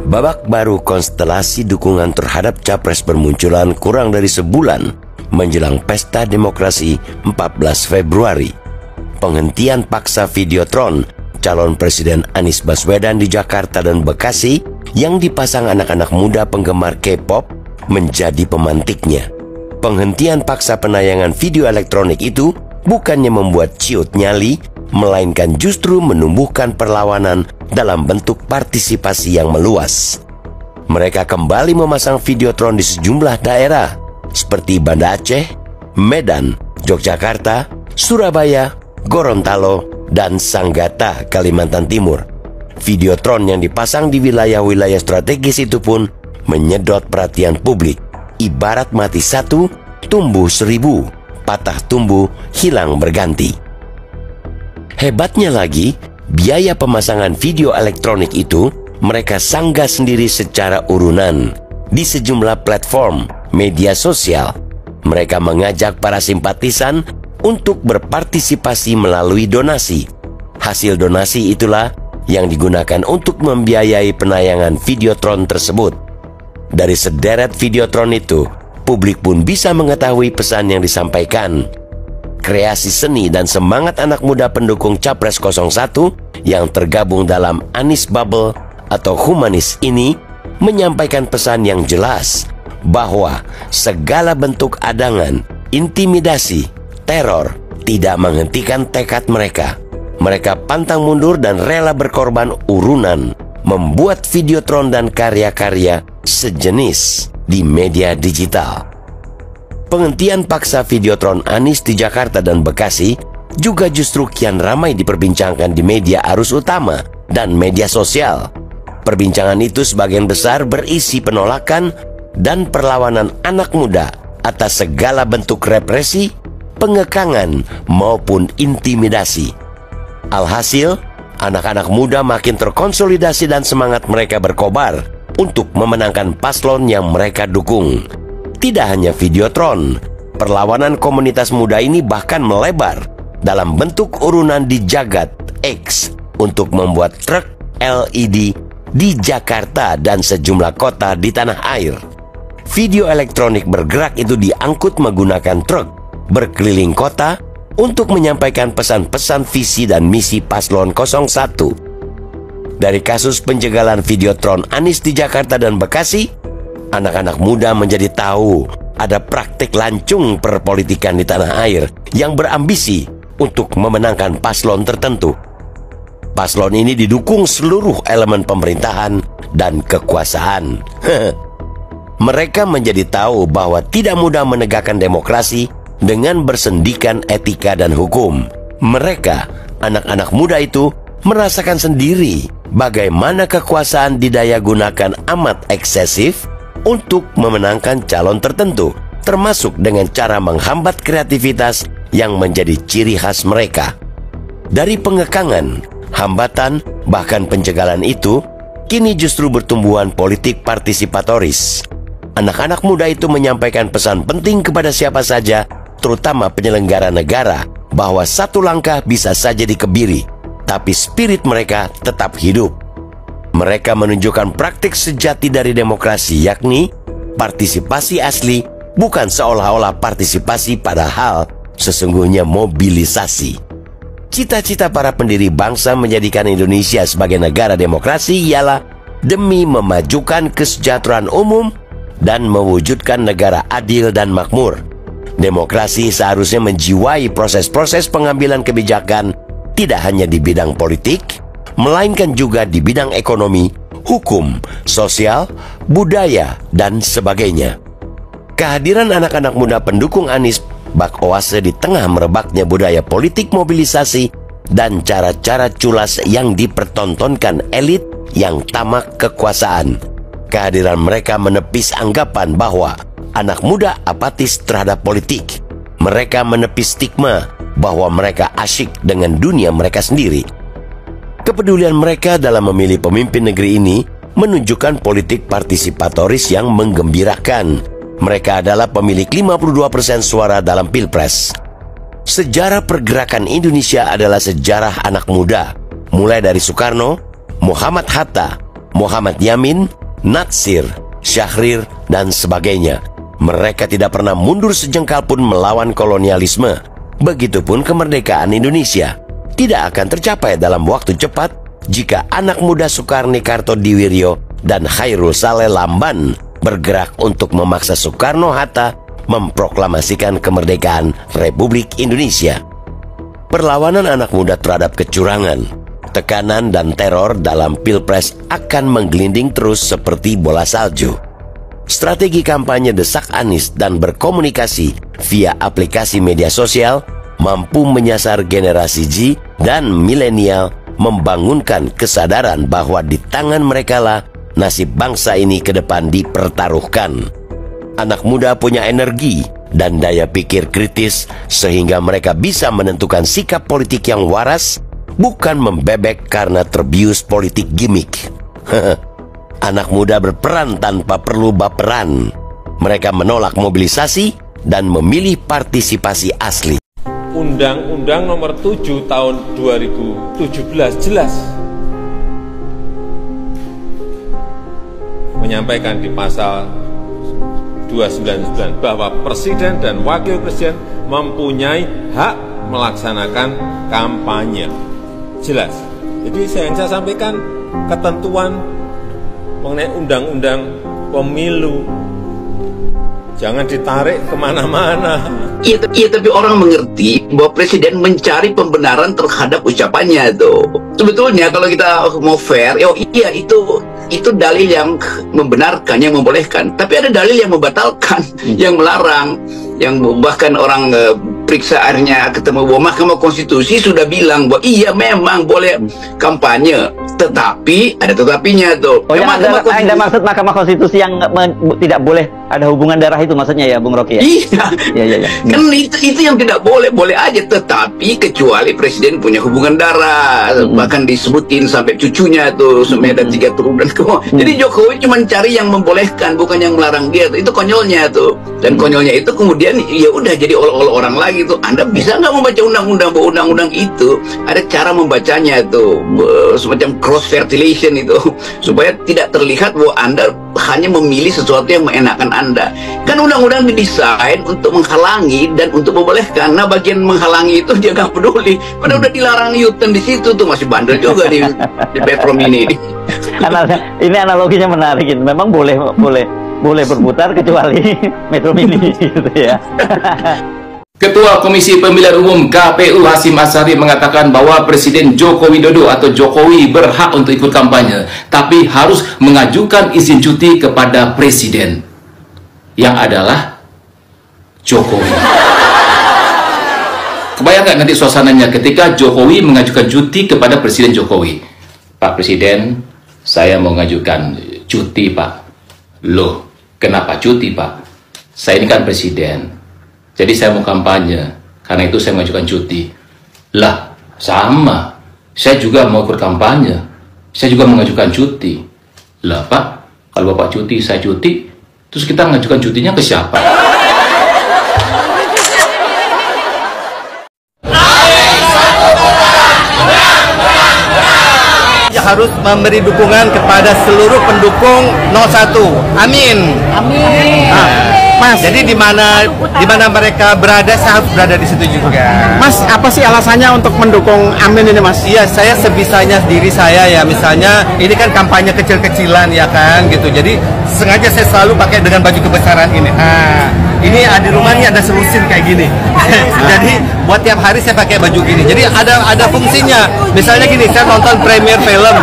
Babak baru konstelasi dukungan terhadap capres bermunculan kurang dari sebulan menjelang Pesta Demokrasi 14 Februari. Penghentian paksa Videotron calon Presiden Anies Baswedan di Jakarta dan Bekasi yang dipasang anak-anak muda penggemar K-pop menjadi pemantiknya. Penghentian paksa penayangan video elektronik itu bukannya membuat ciut nyali, melainkan justru menumbuhkan perlawanan dalam bentuk partisipasi yang meluas. Mereka kembali memasang Videotron di sejumlah daerah seperti Banda Aceh, Medan, Yogyakarta, Surabaya, Gorontalo, dan Sanggata, Kalimantan Timur. Videotron yang dipasang di wilayah-wilayah strategis itu pun menyedot perhatian publik. Ibarat mati satu, tumbuh seribu, patah tumbuh, hilang berganti. Hebatnya lagi, biaya pemasangan video elektronik itu mereka sanggah sendiri secara urunan di sejumlah platform media sosial. Mereka mengajak para simpatisan untuk berpartisipasi melalui donasi. Hasil donasi itulah yang digunakan untuk membiayai penayangan Videotron tersebut. Dari sederet Videotron itu, publik pun bisa mengetahui pesan yang disampaikan. Kreasi seni dan semangat anak muda pendukung Capres 01 yang tergabung dalam Anies Bubble atau Humanis ini menyampaikan pesan yang jelas bahwa segala bentuk adangan, intimidasi, teror tidak menghentikan tekad mereka. Mereka pantang mundur dan rela berkorban urunan membuat Videotron dan karya-karya sejenis di media digital. Penghentian paksa Videotron Anies di Jakarta dan Bekasi juga justru kian ramai diperbincangkan di media arus utama dan media sosial. Perbincangan itu sebagian besar berisi penolakan dan perlawanan anak muda atas segala bentuk represi, pengekangan, maupun intimidasi. Alhasil, anak-anak muda makin terkonsolidasi dan semangat mereka berkobar untuk memenangkan paslon yang mereka dukung. Tidak hanya Videotron, perlawanan komunitas muda ini bahkan melebar dalam bentuk urunan di jagat X untuk membuat truk LED di Jakarta dan sejumlah kota di tanah air. Video elektronik bergerak itu diangkut menggunakan truk berkeliling kota untuk menyampaikan pesan-pesan visi dan misi paslon 01. Dari kasus penjagalan Videotron Anies di Jakarta dan Bekasi, anak-anak muda menjadi tahu ada praktik lancung perpolitikan di tanah air yang berambisi untuk memenangkan paslon tertentu. Paslon ini didukung seluruh elemen pemerintahan dan kekuasaan. Mereka menjadi tahu bahwa tidak mudah menegakkan demokrasi dengan bersendikan etika dan hukum. Mereka, anak-anak muda itu, merasakan sendiri bagaimana kekuasaan didaya gunakan amat eksesif untuk memenangkan calon tertentu, termasuk dengan cara menghambat kreativitas yang menjadi ciri khas mereka. Dari pengekangan, hambatan, bahkan penjagalan itu, kini justru bertumbuhan politik partisipatoris. Anak-anak muda itu menyampaikan pesan penting kepada siapa saja, terutama penyelenggara negara, bahwa satu langkah bisa saja dikebiri, tapi spirit mereka tetap hidup. Mereka menunjukkan praktik sejati dari demokrasi, yakni partisipasi asli, bukan seolah-olah partisipasi padahal sesungguhnya mobilisasi. Cita-cita para pendiri bangsa menjadikan Indonesia sebagai negara demokrasi ialah demi memajukan kesejahteraan umum dan mewujudkan negara adil dan makmur. Demokrasi seharusnya menjiwai proses-proses pengambilan kebijakan tidak hanya di bidang politik, melainkan juga di bidang ekonomi, hukum, sosial, budaya, dan sebagainya. Kehadiran anak-anak muda pendukung Anies bak oase di tengah merebaknya budaya politik mobilisasi dan cara-cara culas yang dipertontonkan elit yang tamak kekuasaan. Kehadiran mereka menepis anggapan bahwa anak muda apatis terhadap politik. Mereka menepis stigma bahwa mereka asyik dengan dunia mereka sendiri. Kepedulian mereka dalam memilih pemimpin negeri ini menunjukkan politik partisipatoris yang menggembirakan. Mereka adalah pemilik 52% suara dalam Pilpres. Sejarah pergerakan Indonesia adalah sejarah anak muda, mulai dari Soekarno, Muhammad Hatta, Muhammad Yamin, Natsir, Syahrir, dan sebagainya. Mereka tidak pernah mundur sejengkal pun melawan kolonialisme. Begitupun kemerdekaan Indonesia tidak akan tercapai dalam waktu cepat jika anak muda Sukarni Kartodiwiryo dan Khairul Saleh Lamban bergerak untuk memaksa Soekarno-Hatta memproklamasikan kemerdekaan Republik Indonesia. Perlawanan anak muda terhadap kecurangan, tekanan, dan teror dalam Pilpres akan menggelinding terus seperti bola salju. Strategi kampanye desak Anies dan berkomunikasi via aplikasi media sosial mampu menyasar generasi Z dan milenial, membangunkan kesadaran bahwa di tangan merekalah nasib bangsa ini ke depan dipertaruhkan. Anak muda punya energi dan daya pikir kritis sehingga mereka bisa menentukan sikap politik yang waras, bukan membebek karena terbius politik gimmick. Anak muda berperan tanpa perlu baperan. Mereka menolak mobilisasi dan memilih partisipasi asli. Undang-Undang Nomor 7 Tahun 2017 jelas menyampaikan di pasal 299 bahwa Presiden dan Wakil Presiden mempunyai hak melaksanakan kampanye. Jelas. Jadi yang saya sampaikan ketentuan mengenai undang-undang pemilu jangan ditarik kemana-mana. Iya, tapi orang mengerti bahwa Presiden mencari pembenaran terhadap ucapannya tuh. Sebetulnya kalau kita mau fair, iya itu dalil yang membenarkan, yang membolehkan. Tapi ada dalil yang membatalkan, yang melarang, yang bahkan orang periksa akhirnya ketemu bahwa Mahkamah Konstitusi sudah bilang bahwa iya memang boleh kampanye, tetapi ada tetapinya tuh. Oh, yang Anda maksud Mahkamah Konstitusi yang tidak boleh ada hubungan darah itu maksudnya ya, Bung Rocky ya? Iya. Kan itu yang tidak boleh, boleh aja, tetapi kecuali Presiden punya hubungan darah, bahkan disebutin sampai cucunya tuh, sampai ada 3 turunan. Jadi Jokowi cuma cari yang membolehkan, bukan yang melarang dia tuh. Itu konyolnya tuh. Dan konyolnya itu kemudian ya udah jadi oleh orang lagi tuh. Anda bisa nggak membaca undang-undang? Bahwa undang-undang itu ada cara membacanya tuh, semacam cross fertilization itu, supaya tidak terlihat bahwa Anda hanya memilih sesuatu yang mengenakan Anda. Kan undang-undang didesain untuk menghalangi dan untuk membolehkan. Nah, bagian menghalangi itu dia nggak peduli. Padahal udah dilarang Newton di situ tuh, masih bandel juga di Petrom ini. Ini analoginya menarik. Memang boleh berputar kecuali Metro Mini gitu ya. Ketua Komisi Pemilihan Umum KPU Hasyim Asyari mengatakan bahwa Presiden Joko Widodo atau Jokowi berhak untuk ikut kampanye, tapi harus mengajukan izin cuti kepada Presiden yang adalah Jokowi. Kebayangkan nanti suasananya ketika Jokowi mengajukan cuti kepada Presiden Jokowi. Pak Presiden, saya mau mengajukan cuti, Pak. Loh, kenapa cuti, Pak? Saya ini kan Presiden. Jadi saya mau kampanye, karena itu saya mengajukan cuti. Lah, sama. Saya juga mau berkampanye. Saya juga mengajukan cuti. Lah, Pak, kalau Bapak cuti, saya cuti, terus kita mengajukan cutinya ke siapa? Harus memberi dukungan kepada seluruh pendukung 01. Amin. Amin. Mas, jadi di mana mereka berada, saya harus berada di situ juga. Mas, apa sih alasannya untuk mendukung Amin ini, Mas? Iya, saya sebisanya diri saya ya, misalnya ini kan kampanye kecil-kecilan ya kan, gitu. Jadi sengaja saya selalu pakai dengan baju kebesaran ini. Ini di rumah ini ada selusin kayak gini. Jadi buat tiap hari saya pakai baju gini. Jadi ada fungsinya. Misalnya gini, saya nonton premier film.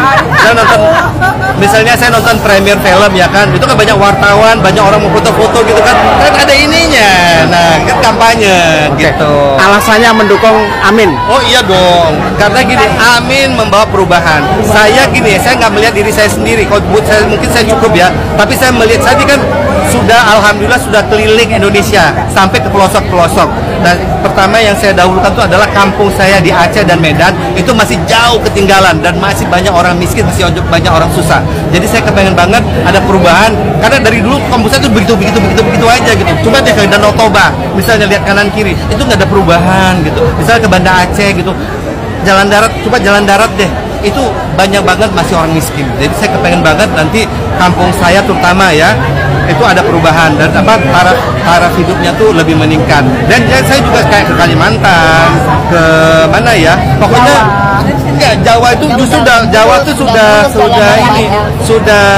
Saya nonton premier film ya kan. Itu kan banyak wartawan, banyak orang mau foto-foto gitu kan. Kan ada ininya. Nah, kan kampanye gitu. Alasannya mendukung Amin. Oh iya dong. Karena gini, Amin membawa perubahan. Saya gini, saya nggak melihat diri saya sendiri. Kalau buat saya mungkin saya cukup ya. Tapi saya melihat saya ini kan sudah alhamdulillah sudah keliling Indonesia sampai ke pelosok-pelosok. Nah, pertama yang saya dahulukan itu adalah kampung saya di Aceh dan Medan itu masih jauh ketinggalan dan masih banyak orang miskin, masih banyak orang susah. Jadi saya kepengen banget ada perubahan karena dari dulu kampung saya itu begitu aja gitu. Coba deh ke Danau Toba, misalnya lihat kanan kiri itu nggak ada perubahan gitu. Misalnya ke Banda Aceh gitu, jalan darat, coba jalan darat deh. itu banyak banget masih orang miskin. Jadi saya kepengen banget nanti kampung saya terutama ya, itu ada perubahan dan taraf hidupnya tuh lebih meningkat. Dan saya juga kayak ke Kalimantan, ke mana ya, pokoknya enggak, Jawa itu justru Jawa itu sudah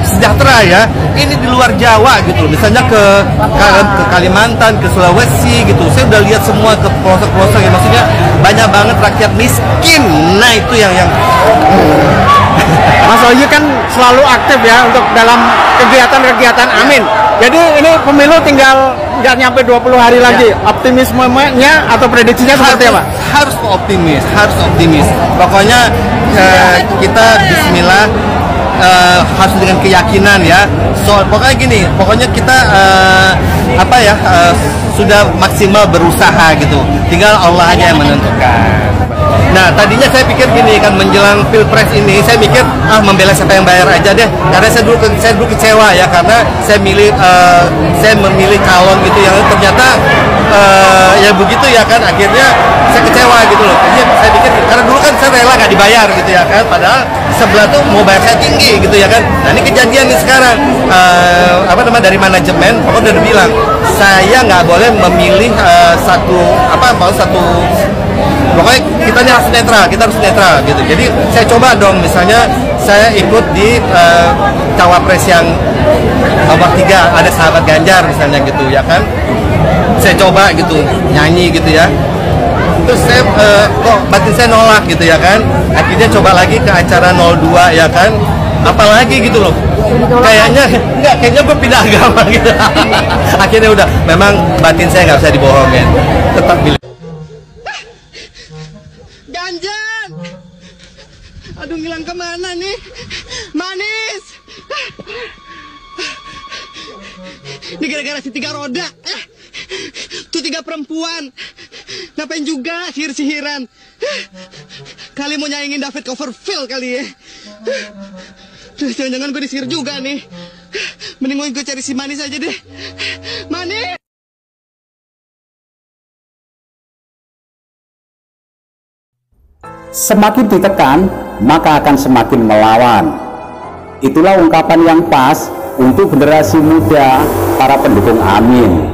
sejahtera ya. Ini di luar Jawa gitu, misalnya ke Kalimantan, ke Sulawesi gitu. Saya udah lihat semua ke pelosok-pelosok ya, maksudnya banyak banget rakyat miskin. Nah itu yang Mas Oyi kan selalu aktif ya untuk dalam kegiatan-kegiatan Amin. Jadi ini pemilu tinggal nggak nyampe 20 hari lagi. Optimismenya atau prediksinya seperti apa? Harus optimis. Pokoknya kita Bismillah, harus dengan keyakinan ya. Pokoknya gini, pokoknya kita sudah maksimal berusaha gitu. Tinggal Allah aja yang menentukan. Nah tadinya saya pikir gini kan, menjelang pilpres ini saya mikir membela siapa yang bayar aja deh, karena saya dulu kecewa ya, karena saya memilih calon gitu yang ternyata ya begitu ya kan, akhirnya saya kecewa gitu loh. Jadi saya pikir, karena dulu kan saya rela nggak dibayar gitu ya kan, padahal sebelah tuh mau bayar saya tinggi gitu ya kan. Nah ini kejadian nih sekarang, dari manajemen pokoknya udah bilang saya nggak boleh memilih pokoknya kita harus netral gitu. Jadi saya coba dong, misalnya saya ikut di cawapres yang nomor 3, ada sahabat Ganjar misalnya gitu ya kan. Saya coba gitu nyanyi gitu ya. Terus saya kok batin saya nolak gitu ya kan. Akhirnya coba lagi ke acara 02 ya kan. Apalagi gitu loh. Kayaknya gue pindah agama gitu. Akhirnya udah, memang batin saya nggak bisa dibohongin. Tetap pilih. Ganjar, aduh ngilang kemana nih? Manis, ini gara-gara si 3 roda. Tuh 3 perempuan, ngapain juga sihir-sihiran? Kali mau nyaingin David Copperfield kali ya? Terus jangan-jangan gue disihir juga nih. Mending gue cari si Manis aja deh. Manis. Semakin ditekan, maka akan semakin melawan. Itulah ungkapan yang pas untuk generasi muda para pendukung Amin.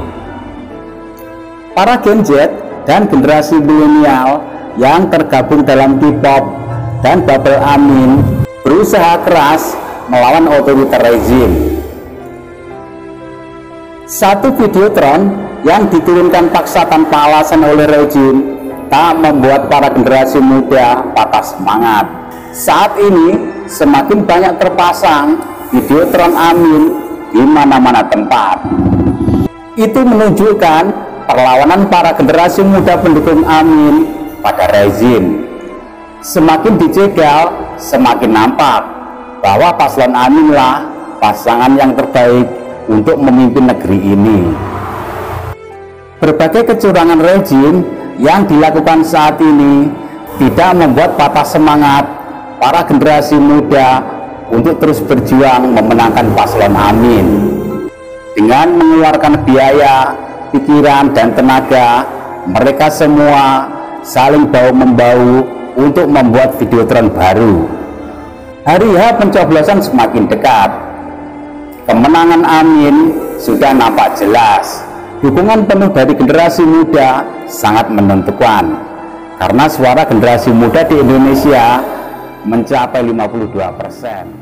Para Gen Z dan generasi milenial yang tergabung dalam K-pop dan bubble Amin berusaha keras melawan otoriter rezim. Satu videotron yang diturunkan paksa tanpa alasan oleh rezim tak membuat para generasi muda patah semangat. Saat ini semakin banyak terpasang videotron Amin di mana-mana tempat. Itu menunjukkan perlawanan para generasi muda pendukung Amin pada rezim. Semakin dijegal, semakin nampak bahwa paslon Amin lah pasangan yang terbaik untuk memimpin negeri ini. Berbagai kecurangan rezim yang dilakukan saat ini tidak membuat patah semangat para generasi muda untuk terus berjuang memenangkan paslon Amin. Dengan mengeluarkan biaya, pikiran, dan tenaga, mereka semua saling bahu-membahu untuk membuat videotron baru. Hari H pencoblosan semakin dekat. Kemenangan Amin sudah nampak jelas. Dukungan penuh dari generasi muda sangat menentukan, karena suara generasi muda di Indonesia mencapai 52%.